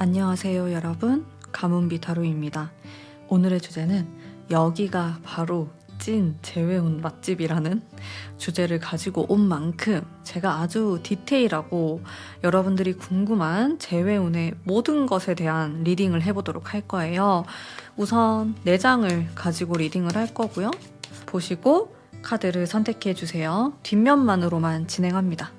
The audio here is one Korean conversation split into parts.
안녕하세요 여러분, 가문비타로입니다. 오늘의 주제는 여기가 바로 찐 재회운 맛집이라는 주제를 가지고 온 만큼 제가 아주 디테일하고 여러분들이 궁금한 재회운의 모든 것에 대한 리딩을 해보도록 할 거예요. 우선 4장을 가지고 리딩을 할 거고요. 보시고 카드를 선택해 주세요. 뒷면만으로만 진행합니다.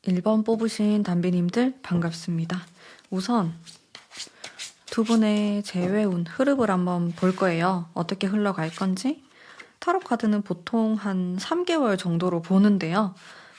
(1번) 뽑으신 담비님들 반갑습니다. 우선 두 분의 재회운 흐름을 한번 볼 거예요. 어떻게 흘러갈 건지. 타로 카드는 보통 한 3개월 정도로 보는데요.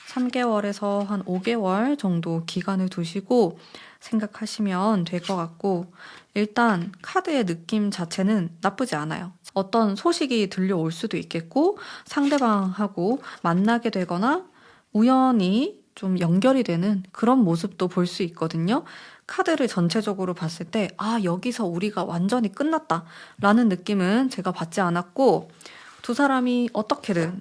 3개월에서 한 5개월 정도 기간을 두시고 생각하시면 될 것 같고, 일단 카드의 느낌 자체는 나쁘지 않아요. 어떤 소식이 들려올 수도 있겠고, 상대방하고 만나게 되거나 우연히 좀 연결이 되는 그런 모습도 볼 수 있거든요. 카드를 전체적으로 봤을 때 여기서 우리가 완전히 끝났다 라는 느낌은 제가 받지 않았고, 두 사람이 어떻게든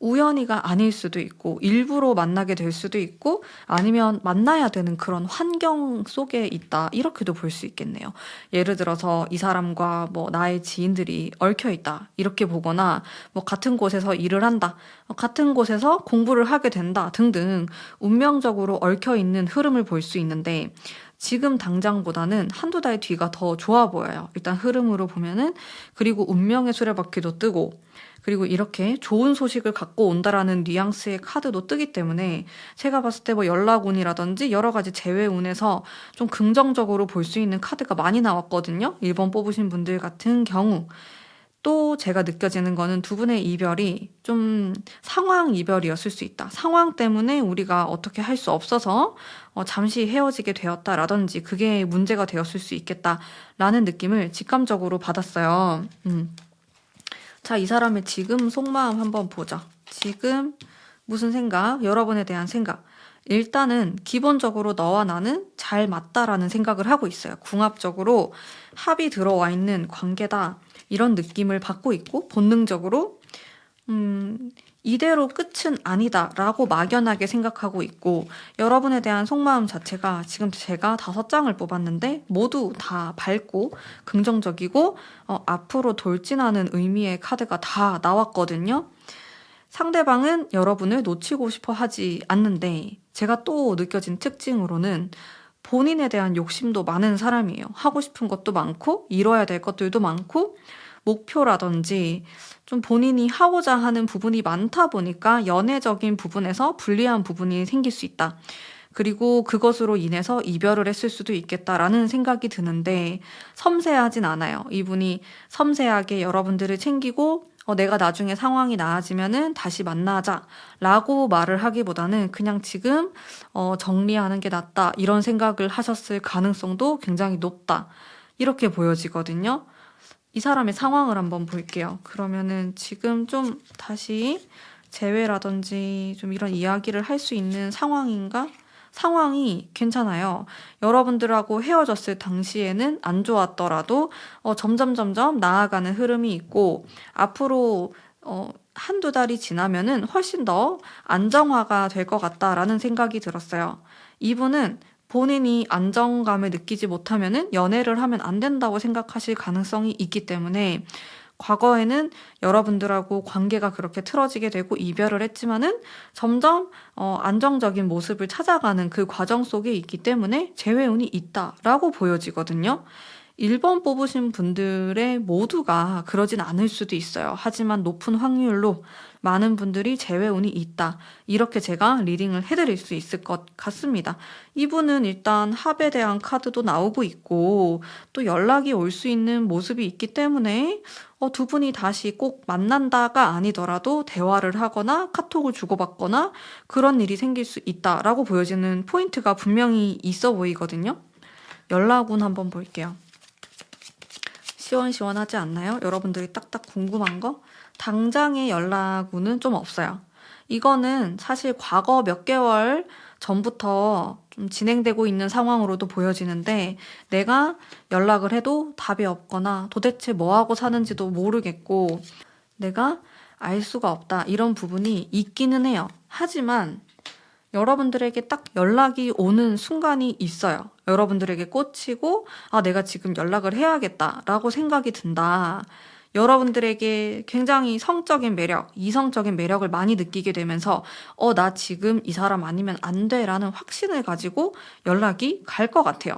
우연히가 아닐 수도 있고 일부러 만나게 될 수도 있고 아니면 만나야 되는 그런 환경 속에 있다, 이렇게도 볼 수 있겠네요. 예를 들어서 이 사람과 나의 지인들이 얽혀 있다, 이렇게 보거나 같은 곳에서 일을 한다, 같은 곳에서 공부를 하게 된다 등등 운명적으로 얽혀 있는 흐름을 볼 수 있는데, 지금 당장보다는 한두 달 뒤가 더 좋아 보여요. 일단 흐름으로 보면은. 그리고 운명의 수레바퀴도 뜨고, 그리고 이렇게 좋은 소식을 갖고 온다라는 뉘앙스의 카드도 뜨기 때문에 제가 봤을 때 연락운이라든지 여러 가지 재회운에서 좀 긍정적으로 볼 수 있는 카드가 많이 나왔거든요. 1번 뽑으신 분들 같은 경우. 또 제가 느껴지는 거는 두 분의 이별이 좀 상황 이별이었을 수 있다. 상황 때문에 우리가 어떻게 할 수 없어서 잠시 헤어지게 되었다라든지 그게 문제가 되었을 수 있겠다라는 느낌을 직감적으로 받았어요. 자, 이 사람의 지금 속마음 한번 보자. 지금 무슨 생각? 여러분에 대한 생각. 일단은 기본적으로 너와 나는 잘 맞다라는 생각을 하고 있어요. 궁합적으로 합이 들어와 있는 관계다, 이런 느낌을 받고 있고, 본능적으로 이대로 끝은 아니다 라고 막연하게 생각하고 있고, 여러분에 대한 속마음 자체가 지금 제가 5장을 뽑았는데 모두 다 밝고 긍정적이고 앞으로 돌진하는 의미의 카드가 다 나왔거든요. 상대방은 여러분을 놓치고 싶어 하지 않는데, 제가 또 느껴진 특징으로는 본인에 대한 욕심도 많은 사람이에요. 하고 싶은 것도 많고 이뤄야 될 것들도 많고 목표라든지 좀 본인이 하고자 하는 부분이 많다 보니까 연애적인 부분에서 불리한 부분이 생길 수 있다. 그리고 그것으로 인해서 이별을 했을 수도 있겠다라는 생각이 드는데, 섬세하진 않아요. 이분이 섬세하게 여러분들을 챙기고 내가 나중에 상황이 나아지면은 다시 만나자 라고 말을 하기보다는 그냥 지금 정리하는 게 낫다, 이런 생각을 하셨을 가능성도 굉장히 높다, 이렇게 보여지거든요. 이 사람의 상황을 한번 볼게요. 그러면은 지금 좀 다시 재회라든지 좀 이런 이야기를 할 수 있는 상황인가? 상황이 괜찮아요. 여러분들하고 헤어졌을 당시에는 안 좋았더라도 점점 나아가는 흐름이 있고, 앞으로 한두 달이 지나면은 훨씬 더 안정화가 될 것 같다라는 생각이 들었어요. 이분은 본인이 안정감을 느끼지 못하면은 연애를 하면 안 된다고 생각하실 가능성이 있기 때문에, 과거에는 여러분들하고 관계가 그렇게 틀어지게 되고 이별을 했지만은 점점 안정적인 모습을 찾아가는 그 과정 속에 있기 때문에 재회운이 있다라고 보여지거든요. 1번 뽑으신 분들의 모두가 그러진 않을 수도 있어요. 하지만 높은 확률로 많은 분들이 재회운이 있다. 이렇게 제가 리딩을 해드릴 수 있을 것 같습니다. 이분은 일단 합에 대한 카드도 나오고 있고 또 연락이 올 수 있는 모습이 있기 때문에 두 분이 다시 꼭 만난다가 아니더라도 대화를 하거나 카톡을 주고받거나 그런 일이 생길 수 있다라고 보여지는 포인트가 분명히 있어 보이거든요. 연락운 한번 볼게요. 시원시원하지 않나요? 여러분들이 딱딱 궁금한 거? 당장의 연락운은 좀 없어요. 이거는 사실 과거 몇 개월 전부터 좀 진행되고 있는 상황으로도 보여지는데 내가 연락을 해도 답이 없거나 도대체 뭐하고 사는지도 모르겠고 내가 알 수가 없다 이런 부분이 있기는 해요. 하지만 여러분들에게 딱 연락이 오는 순간이 있어요. 여러분들에게 꽂히고 내가 지금 연락을 해야겠다라고 생각이 든다. 여러분들에게 굉장히 성적인 매력, 이성적인 매력을 많이 느끼게 되면서 나 지금 이 사람 아니면 안 돼라는 확신을 가지고 연락이 갈 것 같아요.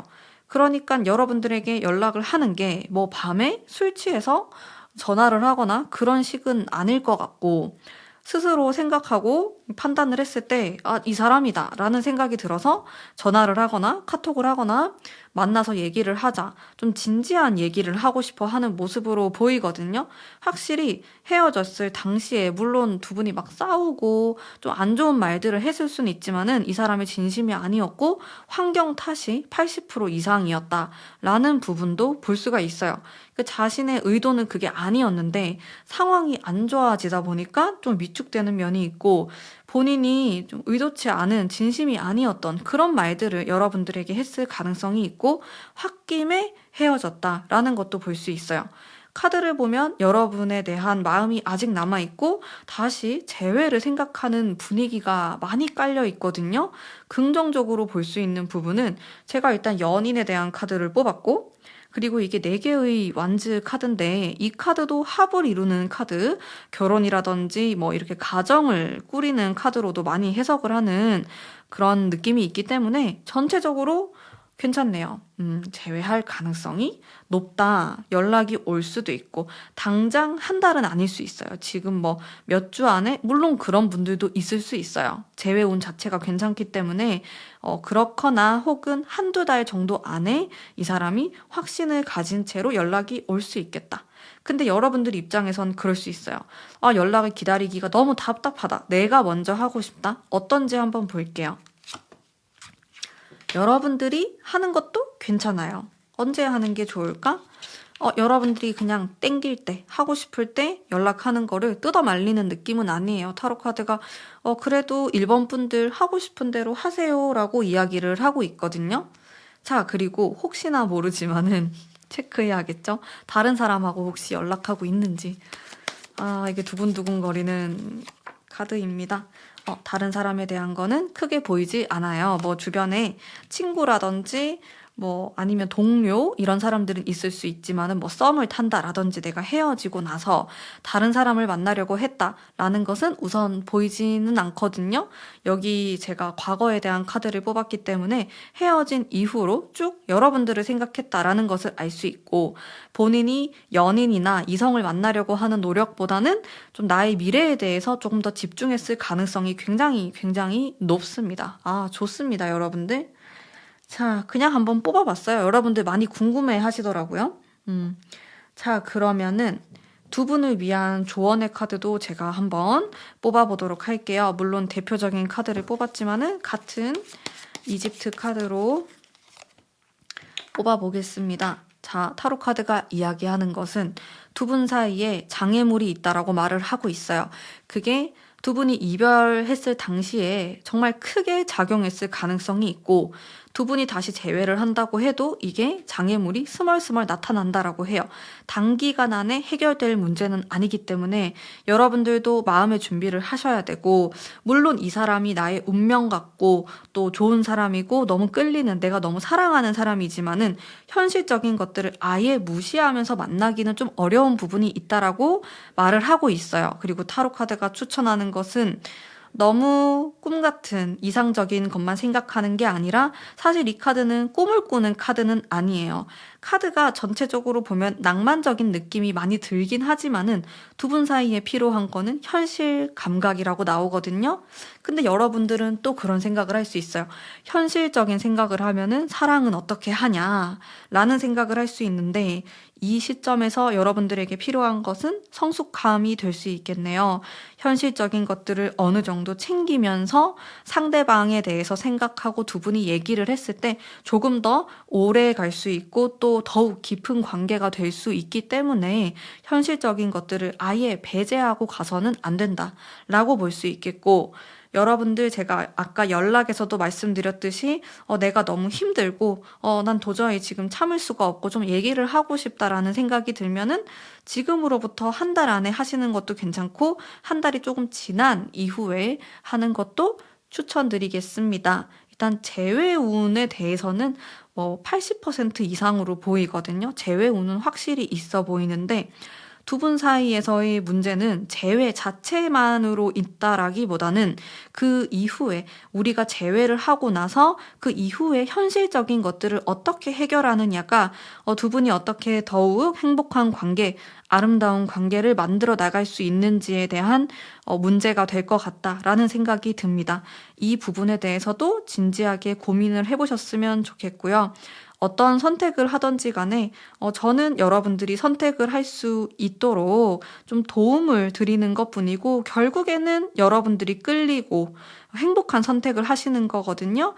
그러니까 여러분들에게 연락을 하는 게 뭐 밤에 술 취해서 전화를 하거나 그런 식은 아닐 것 같고 스스로 생각하고 판단을 했을 때 이 사람이다 라는 생각이 들어서 전화를 하거나 카톡을 하거나 만나서 얘기를 하자, 좀 진지한 얘기를 하고 싶어 하는 모습으로 보이거든요. 확실히 헤어졌을 당시에 물론 두 분이 막 싸우고 좀 안 좋은 말들을 했을 수는 있지만은 이 사람의 진심이 아니었고 환경 탓이 80% 이상이었다라는 부분도 볼 수가 있어요. 그 자신의 의도는 그게 아니었는데 상황이 안 좋아지다 보니까 좀 위축되는 면이 있고 본인이 좀 의도치 않은 진심이 아니었던 그런 말들을 여러분들에게 했을 가능성이 있고 홧김에 헤어졌다라는 것도 볼 수 있어요. 카드를 보면 여러분에 대한 마음이 아직 남아있고 다시 재회를 생각하는 분위기가 많이 깔려 있거든요. 긍정적으로 볼 수 있는 부분은 제가 일단 연인에 대한 카드를 뽑았고 그리고 이게 4개의 완즈 카드인데 이 카드도 합을 이루는 카드, 결혼이라든지 뭐 이렇게 가정을 꾸리는 카드로도 많이 해석을 하는 그런 느낌이 있기 때문에 전체적으로 괜찮네요. 제외할 가능성이 높다. 연락이 올 수도 있고 당장 한 달은 아닐 수 있어요. 지금 뭐 몇 주 안에 물론 그런 분들도 있을 수 있어요. 재회운 자체가 괜찮기 때문에 그렇거나 혹은 한두 달 정도 안에 이 사람이 확신을 가진 채로 연락이 올 수 있겠다. 근데 여러분들 입장에선 그럴 수 있어요. 연락을 기다리기가 너무 답답하다. 내가 먼저 하고 싶다. 어떤지 한번 볼게요. 여러분들이 하는 것도 괜찮아요. 언제 하는 게 좋을까? 여러분들이 그냥 땡길 때, 하고 싶을 때 연락하는 거를 뜯어 말리는 느낌은 아니에요. 타로 카드가 그래도 1번 분들 하고 싶은 대로 하세요 라고 이야기를 하고 있거든요. 자, 그리고 혹시나 모르지만은 체크해야겠죠? 다른 사람하고 혹시 연락하고 있는지. 이게 두근두근거리는 카드입니다. 다른 사람에 대한 거는 크게 보이지 않아요. 뭐 주변에 친구라든지 뭐 아니면 동료 이런 사람들은 있을 수 있지만은 뭐 썸을 탄다라든지 내가 헤어지고 나서 다른 사람을 만나려고 했다라는 것은 우선 보이지는 않거든요. 여기 제가 과거에 대한 카드를 뽑았기 때문에 헤어진 이후로 쭉 여러분들을 생각했다라는 것을 알 수 있고 본인이 연인이나 이성을 만나려고 하는 노력보다는 좀 나의 미래에 대해서 조금 더 집중했을 가능성이 굉장히 높습니다. 좋습니다, 여러분들. 자, 그냥 한번 뽑아봤어요. 여러분들 많이 궁금해 하시더라고요. 자, 그러면은 두 분을 위한 조언의 카드도 제가 한번 뽑아보도록 할게요. 물론 대표적인 카드를 뽑았지만은 같은 이집트 카드로 뽑아보겠습니다. 자, 타로 카드가 이야기하는 것은 두 분 사이에 장애물이 있다라고 말을 하고 있어요. 그게 두 분이 이별했을 당시에 정말 크게 작용했을 가능성이 있고 두 분이 다시 재회를 한다고 해도 이게 장애물이 스멀스멀 나타난다라고 해요. 단기간 안에 해결될 문제는 아니기 때문에 여러분들도 마음의 준비를 하셔야 되고 물론 이 사람이 나의 운명 같고 또 좋은 사람이고 너무 끌리는 내가 너무 사랑하는 사람이지만은 현실적인 것들을 아예 무시하면서 만나기는 좀 어려운 부분이 있다라고 말을 하고 있어요. 그리고 타로 카드가 추천하는 것은 너무 꿈 같은 이상적인 것만 생각하는 게 아니라 사실 이 카드는 꿈을 꾸는 카드는 아니에요. 카드가 전체적으로 보면 낭만적인 느낌이 많이 들긴 하지만은 두 분 사이에 필요한 거는 현실 감각이라고 나오거든요. 근데 여러분들은 또 그런 생각을 할 수 있어요. 현실적인 생각을 하면은 사랑은 어떻게 하냐 라는 생각을 할 수 있는데 이 시점에서 여러분들에게 필요한 것은 성숙함이 될 수 있겠네요. 현실적인 것들을 어느 정도 챙기면서 상대방에 대해서 생각하고 두 분이 얘기를 했을 때 조금 더 오래 갈 수 있고 또 더욱 깊은 관계가 될 수 있기 때문에 현실적인 것들을 아예 배제하고 가서는 안 된다라고 볼 수 있겠고, 여러분들 제가 아까 연락에서도 말씀드렸듯이 내가 너무 힘들고 난 도저히 지금 참을 수가 없고 좀 얘기를 하고 싶다라는 생각이 들면은 지금으로부터 한 달 안에 하시는 것도 괜찮고 한 달이 조금 지난 이후에 하는 것도 추천드리겠습니다. 일단 재회운에 대해서는 80% 이상으로 보이거든요. 재회운은 확실히 있어 보이는데 두 분 사이에서의 문제는 재회 자체만으로 있다라기보다는 그 이후에 우리가 재회를 하고 나서 그 이후에 현실적인 것들을 어떻게 해결하느냐가 두 분이 어떻게 더욱 행복한 관계, 아름다운 관계를 만들어 나갈 수 있는지에 대한 문제가 될 것 같다라는 생각이 듭니다. 이 부분에 대해서도 진지하게 고민을 해보셨으면 좋겠고요. 어떤 선택을 하든지 간에 저는 여러분들이 선택을 할 수 있도록 좀 도움을 드리는 것뿐이고 결국에는 여러분들이 끌리고 행복한 선택을 하시는 거거든요.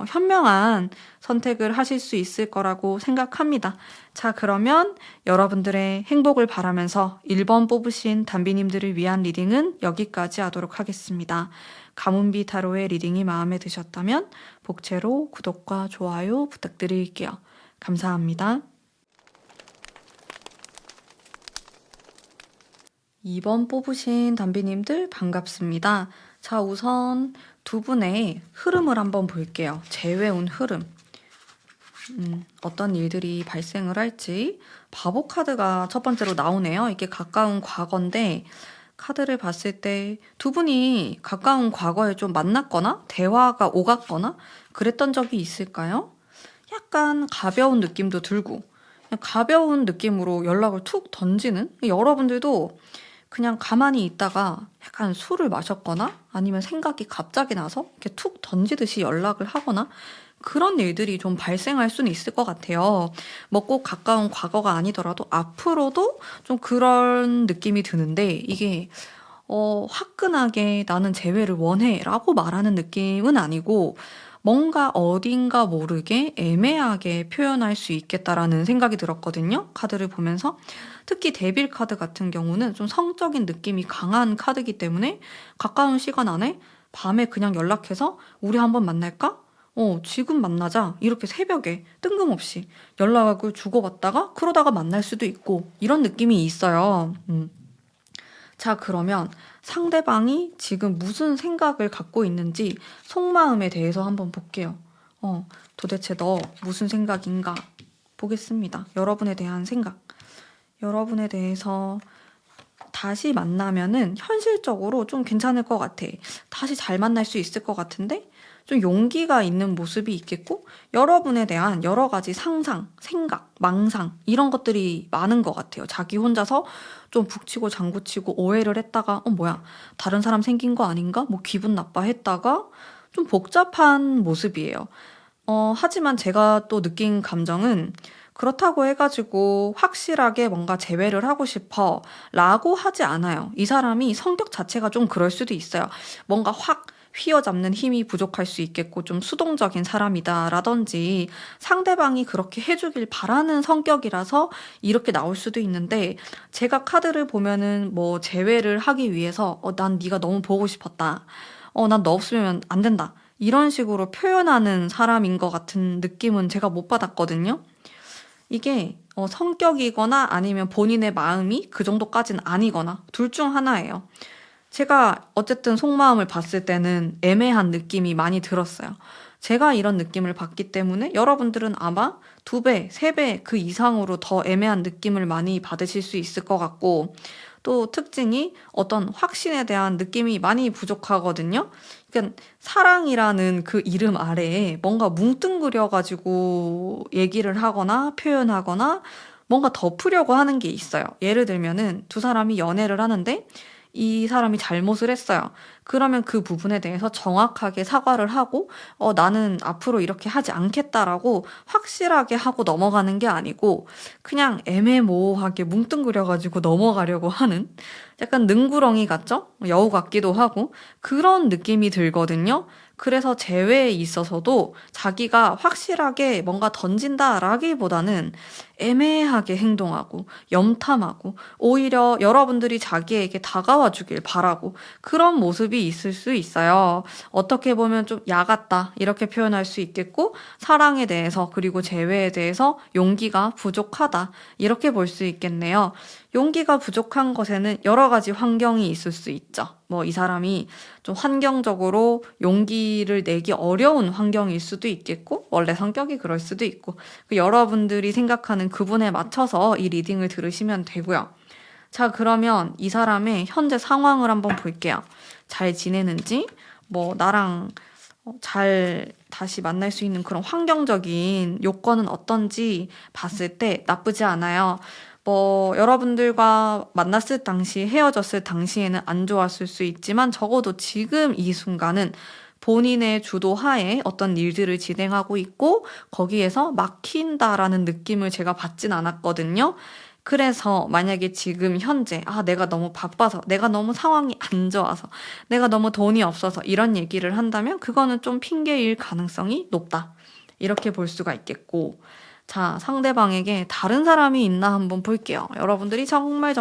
현명한 선택을 하실 수 있을 거라고 생각합니다. 자, 그러면 여러분들의 행복을 바라면서 1번 뽑으신 담비님들을 위한 리딩은 여기까지 하도록 하겠습니다. 가문비 타로의 리딩이 마음에 드셨다면 복채로 구독과 좋아요 부탁드릴게요. 감사합니다. 2번 뽑으신 담비님들 반갑습니다. 자, 우선 두 분의 흐름을 한번 볼게요. 재회운 흐름. 어떤 일들이 발생을 할지. 바보 카드가 첫 번째로 나오네요. 이게 가까운 과거인데 카드를 봤을 때 두 분이 가까운 과거에 좀 만났거나 대화가 오갔거나 그랬던 적이 있을까요? 약간 가벼운 느낌도 들고 그냥 가벼운 느낌으로 연락을 툭 던지는, 여러분들도 그냥 가만히 있다가 약간 술을 마셨거나 아니면 생각이 갑자기 나서 이렇게 툭 던지듯이 연락을 하거나 그런 일들이 좀 발생할 수는 있을 것 같아요. 뭐 꼭 가까운 과거가 아니더라도 앞으로도 좀 그런 느낌이 드는데 이게 화끈하게 나는 재회를 원해 라고 말하는 느낌은 아니고 뭔가 어딘가 모르게 애매하게 표현할 수 있겠다라는 생각이 들었거든요. 카드를 보면서. 특히 데빌 카드 같은 경우는 좀 성적인 느낌이 강한 카드이기 때문에 가까운 시간 안에 밤에 그냥 연락해서 우리 한번 만날까? 지금 만나자. 이렇게 새벽에 뜬금없이 연락을 주고받다가 그러다가 만날 수도 있고 이런 느낌이 있어요. 자, 그러면 상대방이 지금 무슨 생각을 갖고 있는지 속마음에 대해서 한번 볼게요. 도대체 너 무슨 생각인가? 보겠습니다. 여러분에 대한 생각. 여러분에 대해서 다시 만나면은 현실적으로 좀 괜찮을 것 같아. 다시 잘 만날 수 있을 것 같은데? 좀 용기가 있는 모습이 있겠고, 여러분에 대한 여러 가지 상상, 생각, 망상, 이런 것들이 많은 것 같아요. 자기 혼자서 좀 북치고 장구치고 오해를 했다가, 뭐야, 다른 사람 생긴 거 아닌가? 뭐 기분 나빠했다가 좀 복잡한 모습이에요. 하지만 제가 또 느낀 감정은 그렇다고 해가지고 확실하게 뭔가 재회를 하고 싶어 라고 하지 않아요. 이 사람이 성격 자체가 좀 그럴 수도 있어요. 뭔가 확 휘어잡는 힘이 부족할 수 있겠고 좀 수동적인 사람이다 라든지 상대방이 그렇게 해주길 바라는 성격이라서 이렇게 나올 수도 있는데, 제가 카드를 보면은 뭐 재회를 하기 위해서 난 네가 너무 보고 싶었다. 난 너 없으면 안 된다. 이런 식으로 표현하는 사람인 것 같은 느낌은 제가 못 받았거든요. 이게 성격이거나 아니면 본인의 마음이 그 정도까지는 아니거나 둘 중 하나예요. 제가 어쨌든 속마음을 봤을 때는 애매한 느낌이 많이 들었어요. 제가 이런 느낌을 받기 때문에 여러분들은 아마 2배, 3배 그 이상으로 더 애매한 느낌을 많이 받으실 수 있을 것 같고, 또 특징이 어떤 확신에 대한 느낌이 많이 부족하거든요. 그러니까 사랑이라는 그 이름 아래에 뭔가 뭉뚱그려가지고 얘기를 하거나 표현하거나 뭔가 덮으려고 하는 게 있어요. 예를 들면은 두 사람이 연애를 하는데 이 사람이 잘못을 했어요. 그러면 그 부분에 대해서 정확하게 사과를 하고, 나는 앞으로 이렇게 하지 않겠다라고 확실하게 하고 넘어가는 게 아니고, 그냥 애매모호하게 뭉뚱그려가지고 넘어가려고 하는 약간 능구렁이 같죠? 여우 같기도 하고, 그런 느낌이 들거든요. 그래서 재회에 있어서도 자기가 확실하게 뭔가 던진다라기보다는 애매하게 행동하고 염탐하고 오히려 여러분들이 자기에게 다가와 주길 바라고 그런 모습이 있을 수 있어요. 어떻게 보면 좀 야같다 이렇게 표현할 수 있겠고 사랑에 대해서 그리고 재회에 대해서 용기가 부족하다 이렇게 볼 수 있겠네요. 용기가 부족한 것에는 여러 가지 환경이 있을 수 있죠. 뭐 이 사람이 좀 환경적으로 용기를 내기 어려운 환경일 수도 있겠고 원래 성격이 그럴 수도 있고 여러분들이 생각하는 그분에 맞춰서 이 리딩을 들으시면 되고요. 자, 그러면 이 사람의 현재 상황을 한번 볼게요. 잘 지내는지, 뭐 나랑 잘 다시 만날 수 있는 그런 환경적인 요건은 어떤지 봤을 때 나쁘지 않아요. 뭐 여러분들과 만났을 당시, 헤어졌을 당시에는 안 좋았을 수 있지만 적어도 지금 이 순간은 본인의 주도하에 어떤 일들을 진행하고 있고 거기에서 막힌다라는 느낌을 제가 받진 않았거든요. 그래서 만약에 지금 현재 내가 너무 바빠서 내가 너무 상황이 안 좋아서 내가 너무 돈이 없어서 이런 얘기를 한다면 그거는 좀 핑계일 가능성이 높다. 이렇게 볼 수가 있겠고 자, 상대방에게 다른 사람이 있나 한번 볼게요. 여러분들이 정말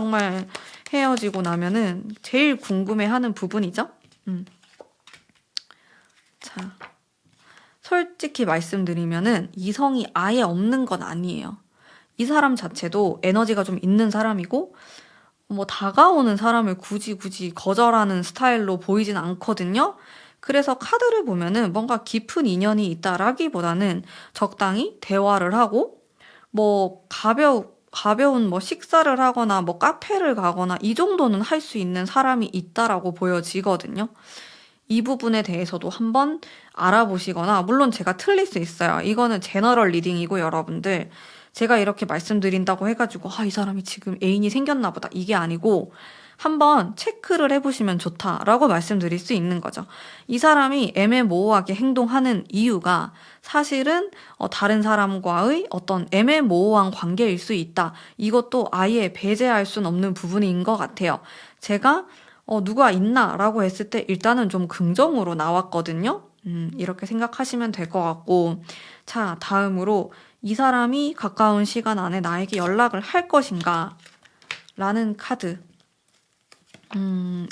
헤어지고 나면은 제일 궁금해하는 부분이죠. 자, 솔직히 말씀드리면은 이성이 아예 없는 건 아니에요. 이 사람 자체도 에너지가 좀 있는 사람이고 뭐 다가오는 사람을 굳이 거절하는 스타일로 보이진 않거든요. 그래서 카드를 보면은 뭔가 깊은 인연이 있다라기보다는 적당히 대화를 하고 뭐 가벼운 뭐 식사를 하거나 뭐 카페를 가거나 이 정도는 할 수 있는 사람이 있다라고 보여지거든요. 이 부분에 대해서도 한번 알아보시거나 물론 제가 틀릴 수 있어요. 이거는 제너럴 리딩이고 여러분들 제가 이렇게 말씀드린다고 해가지고 이 사람이 지금 애인이 생겼나 보다 이게 아니고 한번 체크를 해보시면 좋다라고 말씀드릴 수 있는 거죠. 이 사람이 애매모호하게 행동하는 이유가 사실은 다른 사람과의 어떤 애매모호한 관계일 수 있다. 이것도 아예 배제할 순 없는 부분인 것 같아요. 제가 누가 있나 라고 했을 때 일단은 좀 긍정으로 나왔거든요. 이렇게 생각하시면 될 것 같고 자, 다음으로 이 사람이 가까운 시간 안에 나에게 연락을 할 것인가 라는 카드.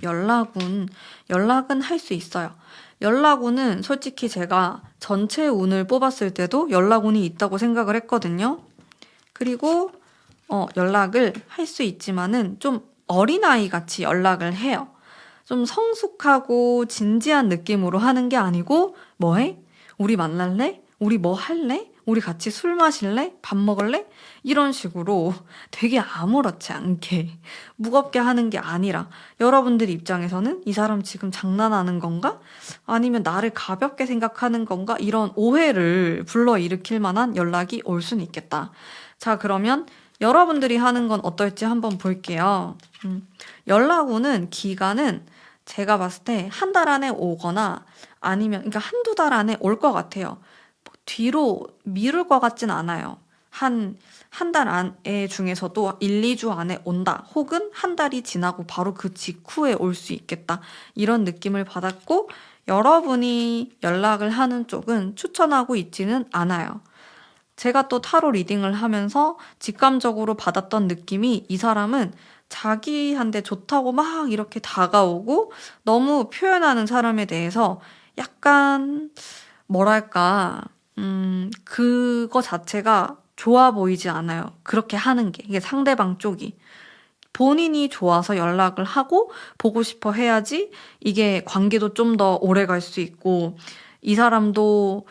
연락은 할 수 있어요. 연락운은 솔직히 제가 전체 운을 뽑았을 때도 연락운이 있다고 생각을 했거든요. 그리고 연락을 할 수 있지만은 좀 어린아이 같이 연락을 해요. 좀 성숙하고 진지한 느낌으로 하는 게 아니고 뭐해? 우리 만날래? 우리 뭐 할래? 우리 같이 술 마실래? 밥 먹을래? 이런 식으로 되게 아무렇지 않게 무겁게 하는 게 아니라 여러분들 입장에서는 이 사람 지금 장난하는 건가? 아니면 나를 가볍게 생각하는 건가? 이런 오해를 불러일으킬 만한 연락이 올 수는 있겠다. 자, 그러면 여러분들이 하는 건 어떨지 한번 볼게요. 연락 오는 기간은 제가 봤을 때 한 달 안에 오거나 아니면 그러니까 한두 달 안에 올 것 같아요. 뒤로 미룰 것 같진 않아요. 한 달 안에 중에서도 1, 2주 안에 온다. 혹은 한 달이 지나고 바로 그 직후에 올 수 있겠다. 이런 느낌을 받았고 여러분이 연락을 하는 쪽은 추천하고 있지는 않아요. 제가 또 타로 리딩을 하면서 직감적으로 받았던 느낌이 이 사람은 자기한테 좋다고 막 이렇게 다가오고 너무 표현하는 사람에 대해서 약간 뭐랄까 그거 자체가 좋아 보이지 않아요. 그렇게 하는 게 이게 상대방 쪽이 본인이 좋아서 연락을 하고 보고 싶어 해야지 이게 관계도 좀 더 오래 갈 수 있고 이 사람도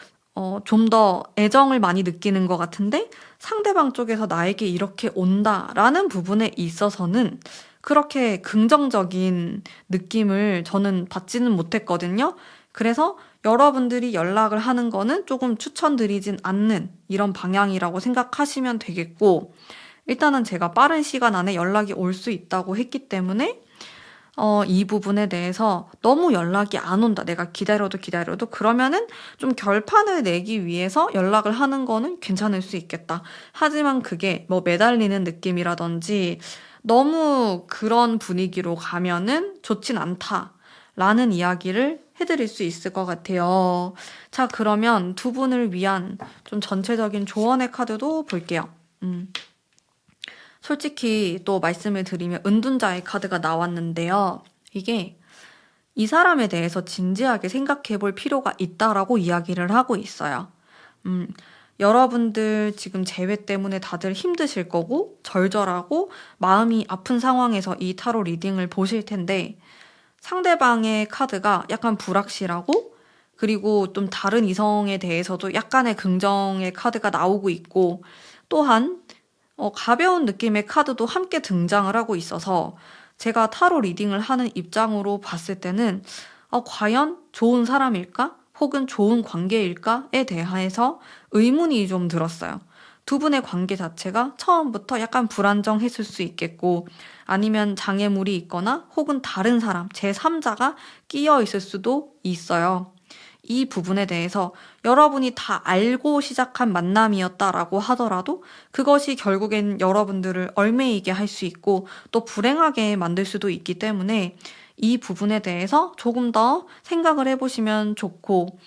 좀 더 애정을 많이 느끼는 것 같은데 상대방 쪽에서 나에게 이렇게 온다라는 부분에 있어서는 그렇게 긍정적인 느낌을 저는 받지는 못했거든요. 그래서 여러분들이 연락을 하는 거는 조금 추천드리진 않는 이런 방향이라고 생각하시면 되겠고, 일단은 제가 빠른 시간 안에 연락이 올 수 있다고 했기 때문에 이 부분에 대해서 너무 연락이 안 온다. 내가 기다려도 그러면은 좀 결판을 내기 위해서 연락을 하는 거는 괜찮을 수 있겠다. 하지만 그게 뭐 매달리는 느낌이라든지 너무 그런 분위기로 가면은 좋진 않다. 라는 이야기를 해드릴 수 있을 것 같아요. 자, 그러면 두 분을 위한 좀 전체적인 조언의 카드도 볼게요. 솔직히 또 말씀을 드리면 은둔자의 카드가 나왔는데요. 이게 이 사람에 대해서 진지하게 생각해 볼 필요가 있다라고 이야기를 하고 있어요. 여러분들 지금 재회 때문에 다들 힘드실 거고 절절하고 마음이 아픈 상황에서 이 타로 리딩을 보실 텐데 상대방의 카드가 약간 불확실하고 그리고 좀 다른 이성에 대해서도 약간의 긍정의 카드가 나오고 있고 또한 가벼운 느낌의 카드도 함께 등장을 하고 있어서 제가 타로 리딩을 하는 입장으로 봤을 때는 과연 좋은 사람일까? 혹은 좋은 관계일까?에 대해서 의문이 좀 들었어요. 두 분의 관계 자체가 처음부터 약간 불안정했을 수 있겠고 아니면 장애물이 있거나 혹은 다른 사람, 제3자가 끼어 있을 수도 있어요. 이 부분에 대해서 여러분이 다 알고 시작한 만남이었다라고 하더라도 그것이 결국엔 여러분들을 얼매이게 할 수 있고 또 불행하게 만들 수도 있기 때문에 이 부분에 대해서 조금 더 생각을 해보시면 좋고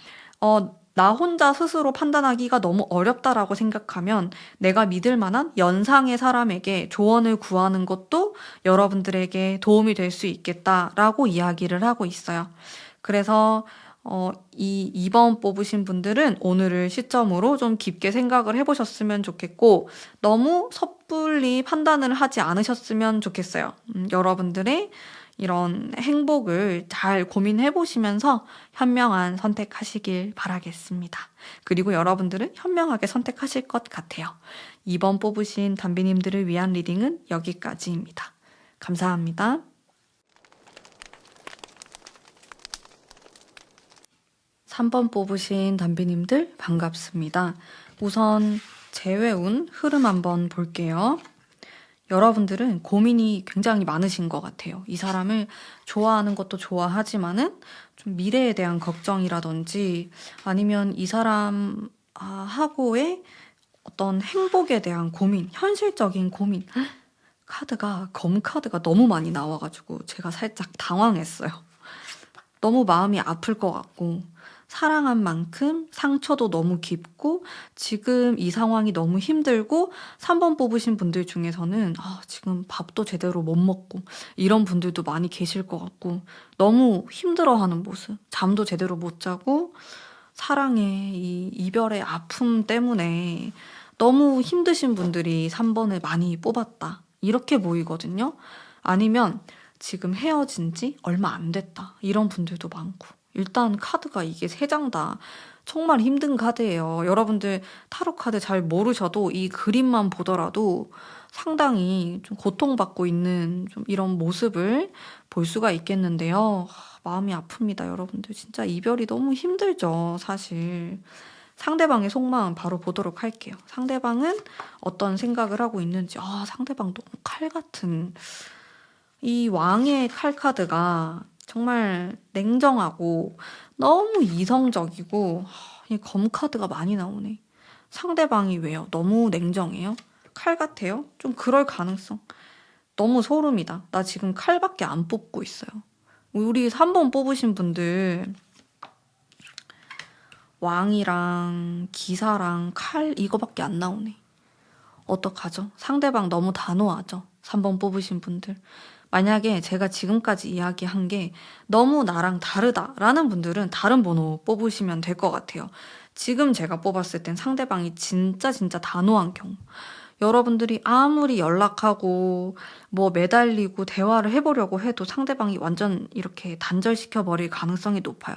나 혼자 스스로 판단하기가 너무 어렵다라고 생각하면 내가 믿을 만한 연상의 사람에게 조언을 구하는 것도 여러분들에게 도움이 될 수 있겠다라고 이야기를 하고 있어요. 그래서 이 2번 뽑으신 분들은 오늘을 시점으로 좀 깊게 생각을 해보셨으면 좋겠고 너무 섣불리 판단을 하지 않으셨으면 좋겠어요. 여러분들의 이런 행복을 잘 고민해 보시면서 현명한 선택하시길 바라겠습니다. 그리고 여러분들은 현명하게 선택하실 것 같아요. 2번 뽑으신 담비님들을 위한 리딩은 여기까지입니다. 감사합니다. 3번 뽑으신 담비님들 반갑습니다. 우선 재회운 흐름 한번 볼게요. 여러분들은 고민이 굉장히 많으신 것 같아요. 이 사람을 좋아하는 것도 좋아하지만은 좀 미래에 대한 걱정이라든지 아니면 이 사람하고의 어떤 행복에 대한 고민, 현실적인 고민. 카드가 검 카드가 너무 많이 나와가지고 제가 살짝 당황했어요. 너무 마음이 아플 것 같고 사랑한 만큼 상처도 너무 깊고 지금 이 상황이 너무 힘들고 3번 뽑으신 분들 중에서는 지금 밥도 제대로 못 먹고 이런 분들도 많이 계실 것 같고 너무 힘들어하는 모습, 잠도 제대로 못 자고 사랑의 이 이별의 아픔 때문에 너무 힘드신 분들이 3번을 많이 뽑았다. 이렇게 보이거든요. 아니면 지금 헤어진 지 얼마 안 됐다. 이런 분들도 많고. 일단 카드가 이게 3장 다 정말 힘든 카드예요. 여러분들 타로 카드 잘 모르셔도 이 그림만 보더라도 상당히 좀 고통받고 있는 좀 이런 모습을 볼 수가 있겠는데요. 마음이 아픕니다, 여러분들. 진짜 이별이 너무 힘들죠, 사실. 상대방의 속마음 바로 보도록 할게요. 상대방은 어떤 생각을 하고 있는지. 상대방 너무 칼 같은. 이 왕의 칼 카드가 정말 냉정하고 너무 이성적이고 이 검 카드가 많이 나오네. 상대방이 왜요? 너무 냉정해요? 칼 같아요? 좀 그럴 가능성. 너무 소름이다. 나 지금 칼밖에 안 뽑고 있어요. 우리 3번 뽑으신 분들 왕이랑 기사랑 칼 이거밖에 안 나오네. 어떡하죠? 상대방 너무 단호하죠? 3번 뽑으신 분들. 만약에 제가 지금까지 이야기한 게 너무 나랑 다르다라는 분들은 다른 번호 뽑으시면 될 것 같아요. 지금 제가 뽑았을 땐 상대방이 진짜 단호한 경우. 여러분들이 아무리 연락하고 뭐 매달리고 대화를 해보려고 해도 상대방이 완전 이렇게 단절시켜버릴 가능성이 높아요.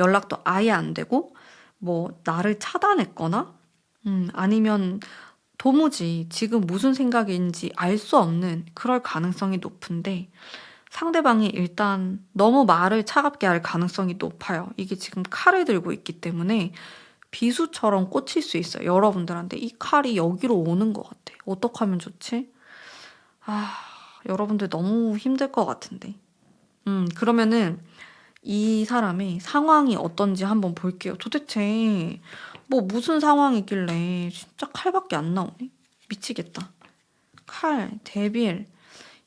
연락도 아예 안 되고 뭐 나를 차단했거나 아니면 도무지 지금 무슨 생각인지 알 수 없는 그럴 가능성이 높은데 상대방이 일단 너무 말을 차갑게 할 가능성이 높아요. 이게 지금 칼을 들고 있기 때문에 비수처럼 꽂힐 수 있어요. 여러분들한테 이 칼이 여기로 오는 것 같아. 어떻게 하면 좋지? 아, 여러분들 너무 힘들 것 같은데. 그러면은 이 사람의 상황이 어떤지 한번 볼게요. 도대체 뭐 무슨 상황이길래 진짜 칼밖에 안 나오네? 미치겠다. 칼, 데빌.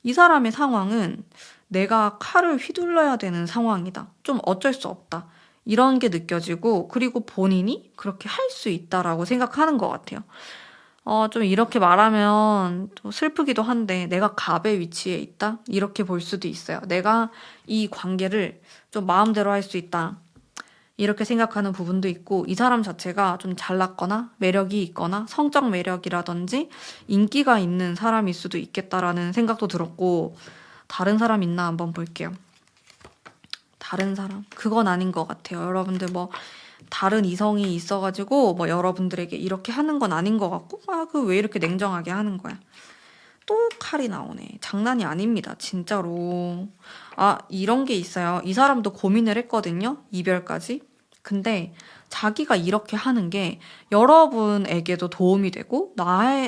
이 사람의 상황은 내가 칼을 휘둘러야 되는 상황이다. 좀 어쩔 수 없다. 이런 게 느껴지고, 그리고 본인이 그렇게 할 수 있다라고 생각하는 것 같아요. 좀 이렇게 말하면 또 슬프기도 한데, 내가 갑의 위치에 있다? 이렇게 볼 수도 있어요. 내가 이 관계를 좀 마음대로 할 수 있다. 이렇게 생각하는 부분도 있고, 이 사람 자체가 좀 잘났거나 매력이 있거나 성적 매력이라든지 인기가 있는 사람일 수도 있겠다라는 생각도 들었고, 다른 사람 있나 한번 볼게요. 다른 사람. 그건 아닌 것 같아요. 여러분들 뭐 다른 이성이 있어가지고 뭐 여러분들에게 이렇게 하는 건 아닌 것 같고, 그 왜 이렇게 냉정하게 하는 거야. 또 칼이 나오네. 장난이 아닙니다. 진짜로. 이런 게 있어요. 이 사람도 고민을 했거든요. 이별까지. 근데 자기가 이렇게 하는 게 여러분에게도 도움이 되고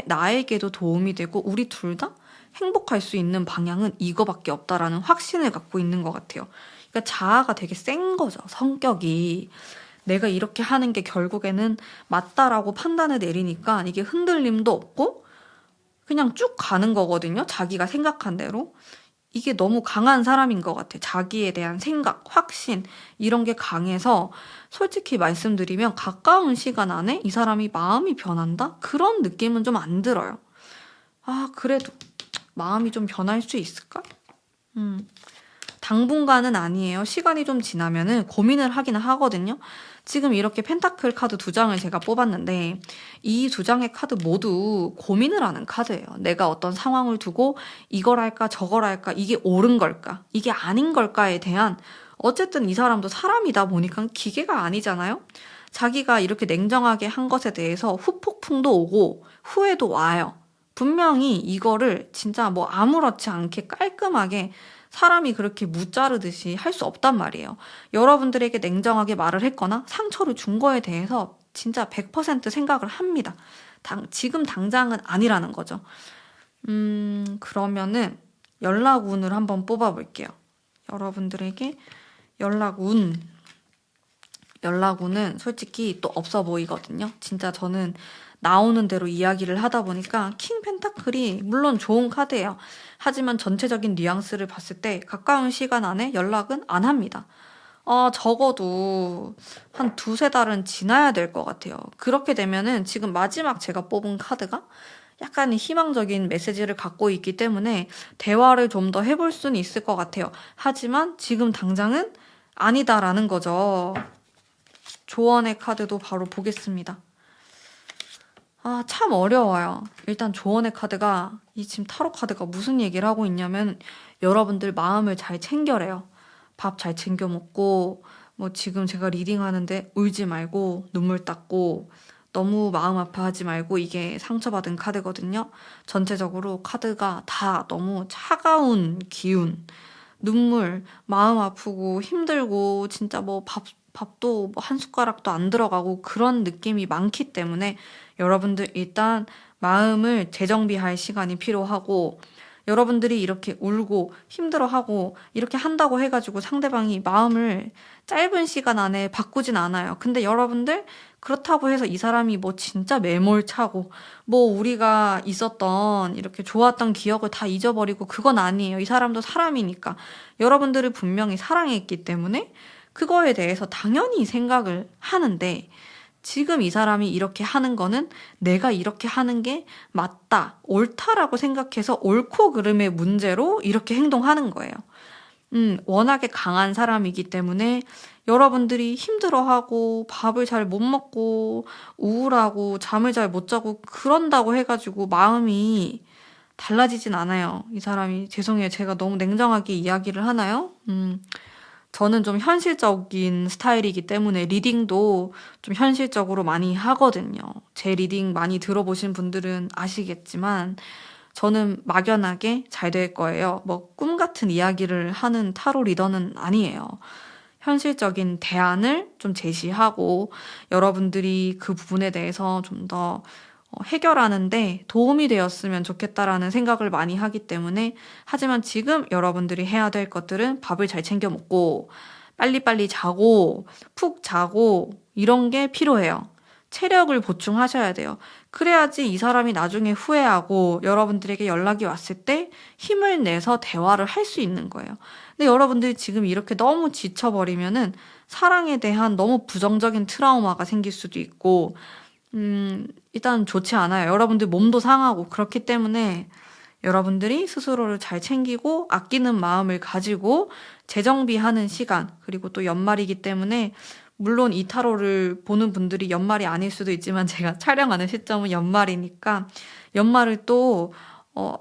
나에게도 도움이 되고 우리 둘 다 행복할 수 있는 방향은 이거밖에 없다라는 확신을 갖고 있는 것 같아요. 그러니까 자아가 되게 센 거죠. 성격이. 내가 이렇게 하는 게 결국에는 맞다라고 판단을 내리니까 이게 흔들림도 없고 그냥 쭉 가는 거거든요. 자기가 생각한 대로. 이게 너무 강한 사람인 것 같아. 자기에 대한 생각, 확신 이런 게 강해서 솔직히 말씀드리면 가까운 시간 안에 이 사람이 마음이 변한다? 그런 느낌은 좀 안 들어요. 그래도 마음이 좀 변할 수 있을까? 당분간은 아니에요. 시간이 좀 지나면은 고민을 하기는 하거든요. 지금 이렇게 펜타클 카드 2장을 제가 뽑았는데 이 2장의 카드 모두 고민을 하는 카드예요. 내가 어떤 상황을 두고 이걸 할까 저걸 할까, 이게 옳은 걸까 이게 아닌 걸까에 대한, 어쨌든 이 사람도 사람이다 보니까 기계가 아니잖아요. 자기가 이렇게 냉정하게 한 것에 대해서 후폭풍도 오고 후회도 와요. 분명히 이거를 진짜 뭐 아무렇지 않게 깔끔하게 사람이 그렇게 무자르듯이 할 수 없단 말이에요. 여러분들에게 냉정하게 말을 했거나 상처를 준 거에 대해서 진짜 100% 생각을 합니다. 지금 당장은 아니라는 거죠. 그러면은 연락운을 한번 뽑아볼게요. 여러분들에게 연락운은 솔직히 또 없어 보이거든요. 진짜 저는 나오는 대로 이야기를 하다 보니까 킹 펜타클이 물론 좋은 카드예요. 하지만 전체적인 뉘앙스를 봤을 때 가까운 시간 안에 연락은 안 합니다. 적어도 한 2-3달은 지나야 될 것 같아요. 그렇게 되면은 지금 마지막 제가 뽑은 카드가 약간 희망적인 메시지를 갖고 있기 때문에 대화를 좀 더 해볼 수는 있을 것 같아요. 하지만 지금 당장은 아니다라는 거죠. 조언의 카드도 바로 보겠습니다. 참 어려워요. 일단 조언의 카드가, 이 지금 타로 카드가 무슨 얘기를 하고 있냐면 여러분들 마음을 잘 챙겨래요. 밥 잘 챙겨 먹고, 뭐 지금 제가 리딩하는데 울지 말고 눈물 닦고 너무 마음 아파하지 말고, 이게 상처받은 카드거든요. 전체적으로 카드가 다 너무 차가운 기운, 눈물, 마음 아프고 힘들고 진짜 뭐 밥도 뭐 한 숟가락도 안 들어가고 그런 느낌이 많기 때문에 여러분들 일단 마음을 재정비할 시간이 필요하고, 여러분들이 이렇게 울고 힘들어하고 이렇게 한다고 해가지고 상대방이 마음을 짧은 시간 안에 바꾸진 않아요. 근데 여러분들 그렇다고 해서 이 사람이 뭐 진짜 매몰차고 뭐 우리가 있었던 이렇게 좋았던 기억을 다 잊어버리고 그건 아니에요. 이 사람도 사람이니까 여러분들을 분명히 사랑했기 때문에 그거에 대해서 당연히 생각을 하는데, 지금 이 사람이 이렇게 하는 거는 내가 이렇게 하는 게 맞다, 옳다라고 생각해서 옳고 그름의 문제로 이렇게 행동하는 거예요. 워낙에 강한 사람이기 때문에 여러분들이 힘들어하고 밥을 잘 못 먹고 우울하고 잠을 잘 못 자고 그런다고 해가지고 마음이 달라지진 않아요. 이 사람이. 죄송해요. 제가 너무 냉정하게 이야기를 하나요? 저는 좀 현실적인 스타일이기 때문에 리딩도 좀 현실적으로 많이 하거든요. 제 리딩 많이 들어보신 분들은 아시겠지만 저는 막연하게 잘 될 거예요. 뭐 꿈 같은 이야기를 하는 타로 리더는 아니에요. 현실적인 대안을 좀 제시하고 여러분들이 그 부분에 대해서 좀 더 해결하는데 도움이 되었으면 좋겠다라는 생각을 많이 하기 때문에 하지만 지금 여러분들이 해야 될 것들은 밥을 잘 챙겨 먹고 빨리빨리 자고 푹 자고 이런 게 필요해요. 체력을 보충하셔야 돼요. 그래야지 이 사람이 나중에 후회하고 여러분들에게 연락이 왔을 때 힘을 내서 대화를 할 수 있는 거예요. 근데 여러분들이 지금 이렇게 너무 지쳐버리면은 사랑에 대한 너무 부정적인 트라우마가 생길 수도 있고, 일단 좋지 않아요. 여러분들 몸도 상하고 그렇기 때문에 여러분들이 스스로를 잘 챙기고 아끼는 마음을 가지고 재정비하는 시간, 그리고 또 연말이기 때문에 물론 이 타로를 보는 분들이 연말이 아닐 수도 있지만 제가 촬영하는 시점은 연말이니까 연말을 또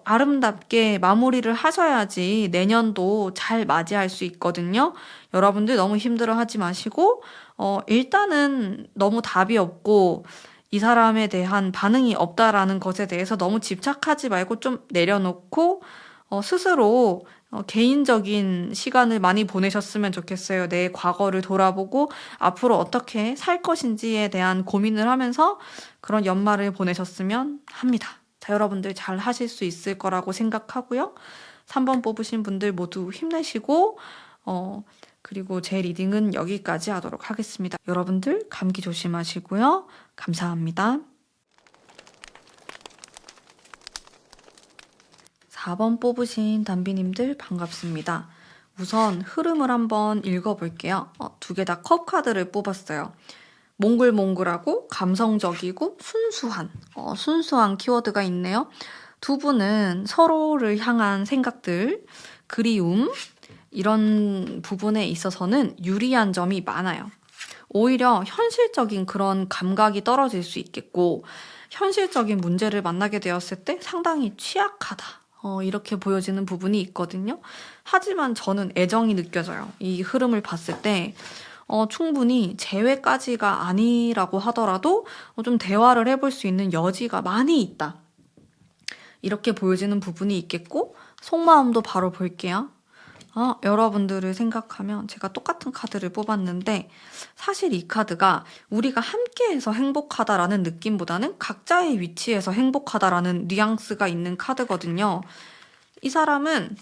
아름답게 마무리를 하셔야지 내년도 잘 맞이할 수 있거든요. 여러분들 너무 힘들어 하지 마시고 일단은 너무 답이 없고 이 사람에 대한 반응이 없다라는 것에 대해서 너무 집착하지 말고 좀 내려놓고 스스로 개인적인 시간을 많이 보내셨으면 좋겠어요. 내 과거를 돌아보고 앞으로 어떻게 살 것인지에 대한 고민을 하면서 그런 연말을 보내셨으면 합니다. 자, 여러분들 잘 하실 수 있을 거라고 생각하고요. 3번 뽑으신 분들 모두 힘내시고 그리고 제 리딩은 여기까지 하도록 하겠습니다. 여러분들 감기 조심하시고요. 감사합니다. 4번 뽑으신 담비님들 반갑습니다. 우선 흐름을 한번 읽어볼게요. 두 개 다 컵 카드를 뽑았어요. 몽글몽글하고 감성적이고 순수한 키워드가 있네요. 두 분은 서로를 향한 생각들, 그리움, 이런 부분에 있어서는 유리한 점이 많아요. 오히려 현실적인 그런 감각이 떨어질 수 있겠고, 현실적인 문제를 만나게 되었을 때 상당히 취약하다. 이렇게 보여지는 부분이 있거든요. 하지만 저는 애정이 느껴져요. 이 흐름을 봤을 때 충분히 재회까지가 아니라고 하더라도 좀 대화를 해볼 수 있는 여지가 많이 있다. 이렇게 보여지는 부분이 있겠고, 속마음도 바로 볼게요. 여러분들을 생각하면 제가 똑같은 카드를 뽑았는데 사실 이 카드가 우리가 함께해서 행복하다라는 느낌보다는 각자의 위치에서 행복하다라는 뉘앙스가 있는 카드거든요. 이 사람은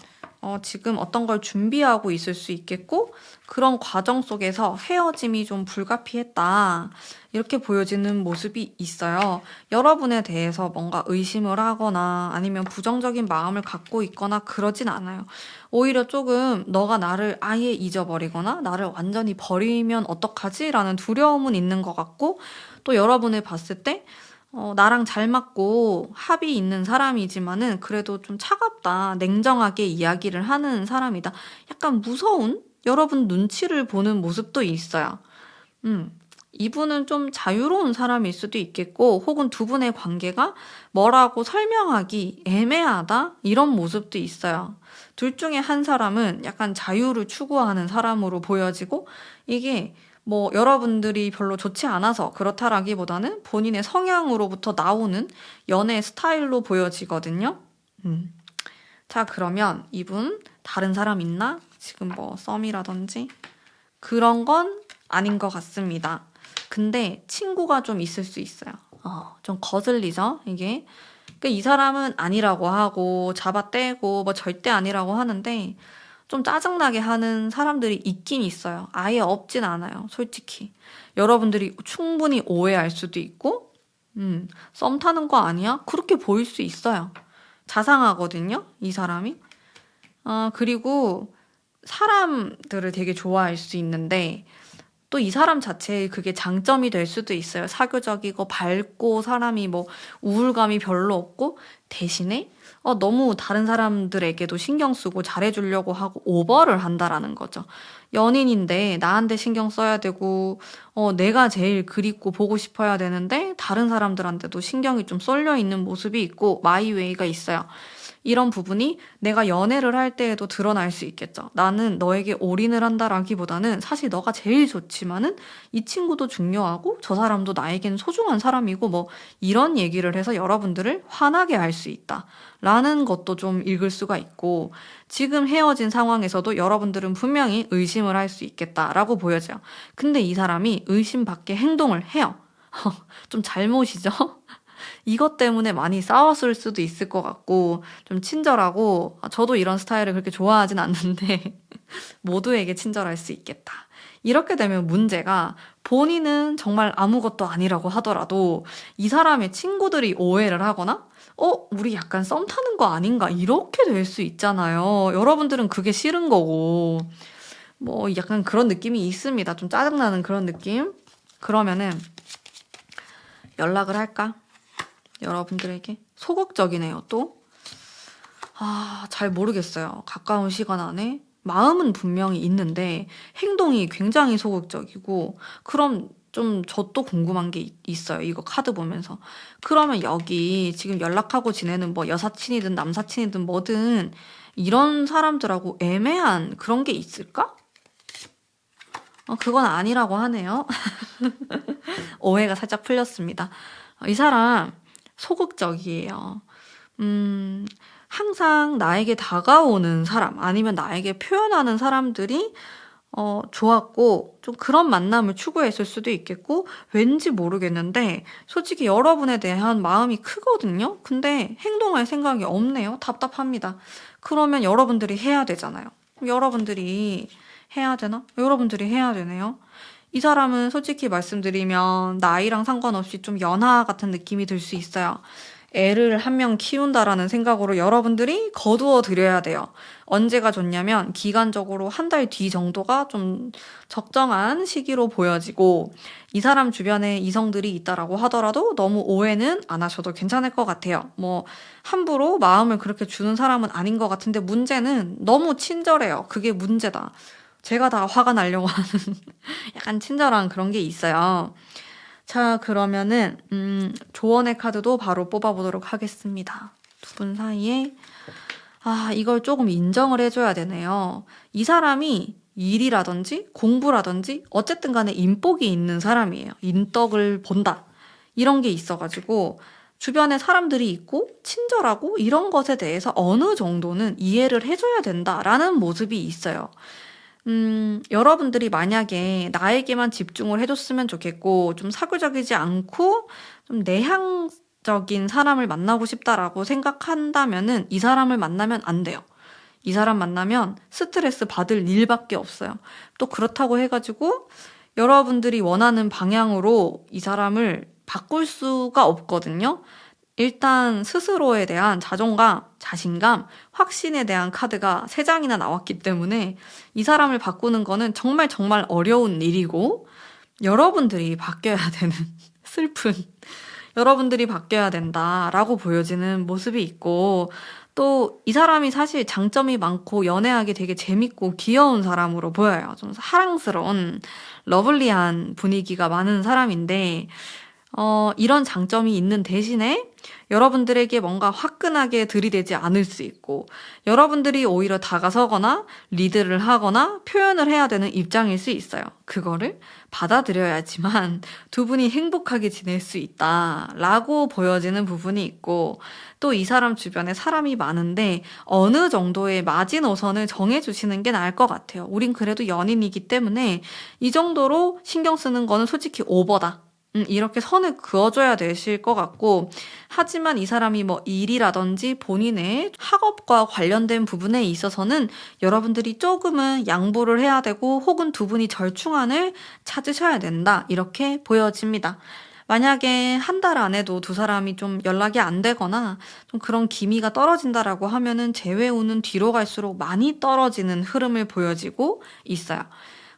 지금 어떤 걸 준비하고 있을 수 있겠고 그런 과정 속에서 헤어짐이 좀 불가피했다. 이렇게 보여지는 모습이 있어요. 여러분에 대해서 뭔가 의심을 하거나 아니면 부정적인 마음을 갖고 있거나 그러진 않아요. 오히려 조금 너가 나를 아예 잊어버리거나 나를 완전히 버리면 어떡하지? 라는 두려움은 있는 것 같고 또 여러분을 봤을 때 나랑 잘 맞고 합이 있는 사람이지만은 그래도 좀 차갑다, 냉정하게 이야기를 하는 사람이다. 약간 무서운 여러분 눈치를 보는 모습도 있어요. 이분은 좀 자유로운 사람일 수도 있겠고 혹은 두 분의 관계가 뭐라고 설명하기 애매하다 이런 모습도 있어요. 둘 중에 한 사람은 약간 자유를 추구하는 사람으로 보여지고 이게 뭐 여러분들이 별로 좋지 않아서 그렇다라기보다는 본인의 성향으로부터 나오는 연애 스타일로 보여지거든요. 자, 그러면 이분 다른 사람 있나? 지금 뭐 썸이라든지 그런 건 아닌 것 같습니다. 근데 친구가 좀 있을 수 있어요. 좀 거슬리죠, 이게. 그러니까 이 사람은 아니라고 하고 잡아떼고 뭐 절대 아니라고 하는데 좀 짜증나게 하는 사람들이 있긴 있어요. 아예 없진 않아요, 솔직히. 여러분들이 충분히 오해할 수도 있고 썸 타는 거 아니야? 그렇게 보일 수 있어요. 자상하거든요, 이 사람이. 그리고 사람들을 되게 좋아할 수 있는데 또 이 사람 자체에 그게 장점이 될 수도 있어요. 사교적이고 밝고 사람이 뭐 우울감이 별로 없고 대신에 너무 다른 사람들에게도 신경 쓰고 잘해주려고 하고 오버를 한다라는 거죠. 연인인데 나한테 신경 써야 되고 내가 제일 그립고 보고 싶어야 되는데 다른 사람들한테도 신경이 좀 쏠려 있는 모습이 있고 마이웨이가 있어요. 이런 부분이 내가 연애를 할 때에도 드러날 수 있겠죠. 나는 너에게 올인을 한다라기보다는 사실 너가 제일 좋지만은 이 친구도 중요하고 저 사람도 나에겐 소중한 사람이고 뭐 이런 얘기를 해서 여러분들을 화나게 할 수 있다. 라는 것도 좀 읽을 수가 있고 지금 헤어진 상황에서도 여러분들은 분명히 의심을 할 수 있겠다라고 보여져요. 근데 이 사람이 의심 밖의 행동을 해요. 좀 잘못이죠? 이것 때문에 많이 싸웠을 수도 있을 것 같고 좀 친절하고 저도 이런 스타일을 그렇게 좋아하진 않는데 모두에게 친절할 수 있겠다. 이렇게 되면 문제가 본인은 정말 아무것도 아니라고 하더라도 이 사람의 친구들이 오해를 하거나 우리 약간 썸 타는 거 아닌가 이렇게 될 수 있잖아요. 여러분들은 그게 싫은 거고 뭐 약간 그런 느낌이 있습니다. 좀 짜증나는 그런 느낌. 그러면은 연락을 할까? 여러분들에게 소극적이네요. 또 잘 모르겠어요. 가까운 시간 안에 마음은 분명히 있는데 행동이 굉장히 소극적이고 그럼 좀 저 또 궁금한 게 있어요. 이거 카드 보면서. 그러면 여기 지금 연락하고 지내는 뭐 여사친이든 남사친이든 뭐든 이런 사람들하고 애매한 그런 게 있을까? 그건 아니라고 하네요. 오해가 살짝 풀렸습니다. 이 사람 소극적이에요. 항상 나에게 다가오는 사람 아니면 나에게 표현하는 사람들이 좋았고 좀 그런 만남을 추구했을 수도 있겠고 왠지 모르겠는데 솔직히 여러분에 대한 마음이 크거든요. 근데 행동할 생각이 없네요. 답답합니다. 그러면 여러분들이 해야 되잖아요. 여러분들이 해야 되나? 여러분들이 해야 되네요. 이 사람은 솔직히 말씀드리면 나이랑 상관없이 좀 연하 같은 느낌이 들 수 있어요. 애를 한 명 키운다라는 생각으로 여러분들이 거두어 드려야 돼요. 언제가 좋냐면 기간적으로 한 달 뒤 정도가 좀 적정한 시기로 보여지고 이 사람 주변에 이성들이 있다라고 하더라도 너무 오해는 안 하셔도 괜찮을 것 같아요. 뭐 함부로 마음을 그렇게 주는 사람은 아닌 것 같은데 문제는 너무 친절해요. 그게 문제다. 제가 다 화가 나려고 하는 약간 친절한 그런 게 있어요. 자, 그러면은 조언의 카드도 바로 뽑아보도록 하겠습니다. 두 분 사이에 이걸 조금 인정을 해줘야 되네요. 이 사람이 일이라든지 공부라든지 어쨌든 간에 인복이 있는 사람이에요. 인덕을 본다. 이런 게 있어가지고 주변에 사람들이 있고 친절하고 이런 것에 대해서 어느 정도는 이해를 해줘야 된다라는 모습이 있어요. 여러분들이 만약에 나에게만 집중을 해줬으면 좋겠고, 좀 사교적이지 않고, 좀 내향적인 사람을 만나고 싶다라고 생각한다면은 이 사람을 만나면 안 돼요. 이 사람 만나면 스트레스 받을 일밖에 없어요. 또 그렇다고 해가지고 여러분들이 원하는 방향으로 이 사람을 바꿀 수가 없거든요. 일단 스스로에 대한 자존감, 자신감, 확신에 대한 카드가 3장이나 나왔기 때문에 이 사람을 바꾸는 거는 정말 정말 어려운 일이고 여러분들이 바뀌어야 되는 슬픈 여러분들이 바뀌어야 된다라고 보여지는 모습이 있고 또 이 사람이 사실 장점이 많고 연애하기 되게 재밌고 귀여운 사람으로 보여요. 좀 사랑스러운 러블리한 분위기가 많은 사람인데 이런 장점이 있는 대신에 여러분들에게 뭔가 화끈하게 들이대지 않을 수 있고 여러분들이 오히려 다가서거나 리드를 하거나 표현을 해야 되는 입장일 수 있어요. 그거를 받아들여야지만 두 분이 행복하게 지낼 수 있다라고 보여지는 부분이 있고 또 이 사람 주변에 사람이 많은데 어느 정도의 마지노선을 정해주시는 게 나을 것 같아요. 우린 그래도 연인이기 때문에 이 정도로 신경 쓰는 거는 솔직히 오버다. 이렇게 선을 그어줘야 되실 것 같고 하지만 이 사람이 뭐 일이라든지 본인의 학업과 관련된 부분에 있어서는 여러분들이 조금은 양보를 해야 되고 혹은 두 분이 절충안을 찾으셔야 된다 이렇게 보여집니다. 만약에 한 달 안에도 두 사람이 좀 연락이 안 되거나 좀 그런 기미가 떨어진다라고 하면은 재회운은 뒤로 갈수록 많이 떨어지는 흐름을 보여지고 있어요.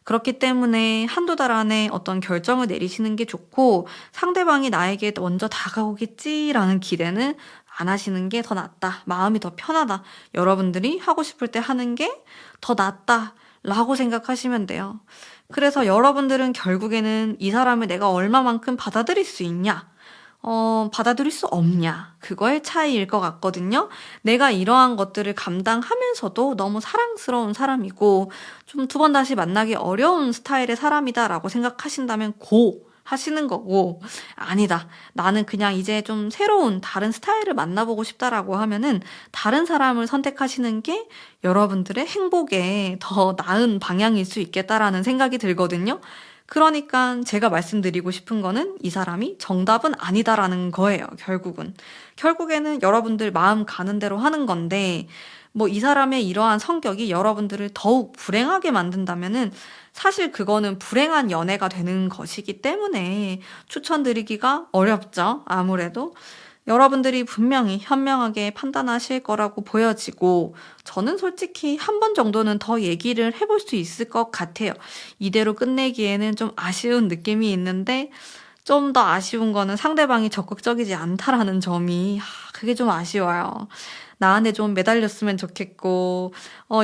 그렇기 때문에 한두 달 안에 어떤 결정을 내리시는 게 좋고 상대방이 나에게 먼저 다가오겠지라는 기대는 안 하시는 게 더 낫다. 마음이 더 편하다. 여러분들이 하고 싶을 때 하는 게 더 낫다. 라고 생각하시면 돼요. 그래서 여러분들은 결국에는 이 사람을 내가 얼마만큼 받아들일 수 있냐? 받아들일 수 없냐. 그거의 차이일 것 같거든요. 내가 이러한 것들을 감당하면서도 너무 사랑스러운 사람이고 좀 두 번 다시 만나기 어려운 스타일의 사람이다라고 생각하신다면 고 하시는 거고, 아니다. 나는 그냥 이제 좀 새로운 다른 스타일을 만나보고 싶다라고 하면은 다른 사람을 선택하시는 게 여러분들의 행복에 더 나은 방향일 수 있겠다라는 생각이 들거든요. 그러니까 제가 말씀드리고 싶은 거는 이 사람이 정답은 아니다라는 거예요, 결국은. 결국에는 여러분들 마음 가는 대로 하는 건데, 뭐 이 사람의 이러한 성격이 여러분들을 더욱 불행하게 만든다면은 사실 그거는 불행한 연애가 되는 것이기 때문에 추천드리기가 어렵죠, 아무래도. 여러분들이 분명히 현명하게 판단하실 거라고 보여지고, 저는 솔직히 한 번 정도는 더 얘기를 해볼 수 있을 것 같아요. 이대로 끝내기에는 좀 아쉬운 느낌이 있는데, 좀 더 아쉬운 거는 상대방이 적극적이지 않다라는 점이, 그게 좀 아쉬워요. 나한테 좀 매달렸으면 좋겠고,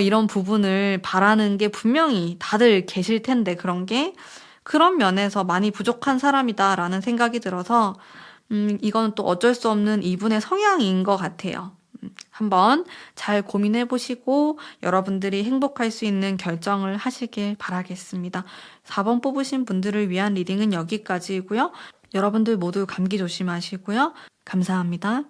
이런 부분을 바라는 게 분명히 다들 계실 텐데, 그런 면에서 많이 부족한 사람이다라는 생각이 들어서, 이건 또 어쩔 수 없는 이분의 성향인 것 같아요. 한번 잘 고민해 보시고 여러분들이 행복할 수 있는 결정을 하시길 바라겠습니다. 4번 뽑으신 분들을 위한 리딩은 여기까지이고요. 여러분들 모두 감기 조심하시고요. 감사합니다.